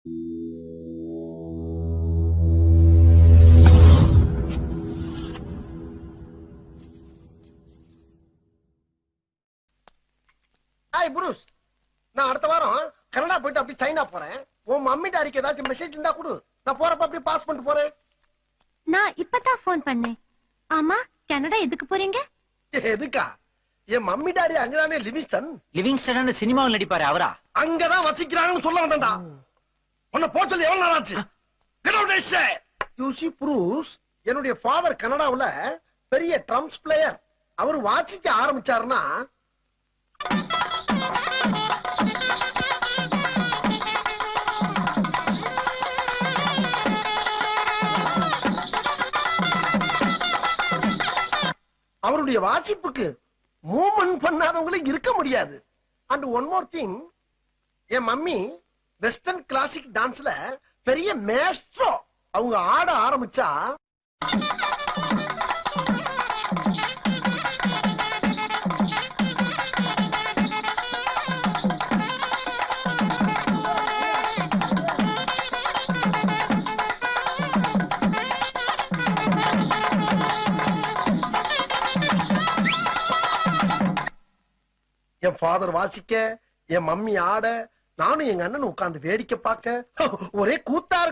Hi புருஷ், நான் அடுத்த வாரம் கனடா போயிட்டு அப்படி சைனா போறேன். உன் மம்மி டாடிக்கு ஏதாச்சும் மெசேஜ் இருந்தா கொடு, நான் போறப்ப அப்படி பாஸ் பண்ணிட்டு போறேன். நான் இப்பதான் போன் பண்ணேன். ஆமா, கனடா எதுக்கு போறீங்க? எதுக்கா? என் மம்மி டாடி அங்கதானே லிவிங்ஸ்டன். லிவிங்ஸ்டன் சினிமாவில் நடிப்பாரு அவரா? அங்கதான் வசிக்கிறாங்கன்னு சொல்ல வேண்டாம்டா. உன்னை போக சொல்லி எவ்வளவு நாள் ஆச்சு? Get out, I say. You see, புருஷ், என்னுடைய ஃபாதர் கனடாவுல பெரிய ட்ரம்ஸ் பிளேயர். அவர் வாசிக்க ஆரம்பிச்சாருன்னா அவருடைய வாசிப்புக்கு மூவ்மெண்ட் பண்ணாதவங்களே இருக்க முடியாது. அண்ட் ஒன் மோர் திங், என் மம்மி வெஸ்டர்ன் கிளாசிக் டான்ஸ்ல பெரிய மேஸ்ட்ரோ. அவங்க ஆட ஆரம்பிச்சா என் ஃபாதர் வாசிக்க, என் மம்மி ஆட, நானும் எங்க அண்ணன் உட்கார்ந்து வேடிக்கை பார்க்க ஒரே கூத்தா இருக்கும்.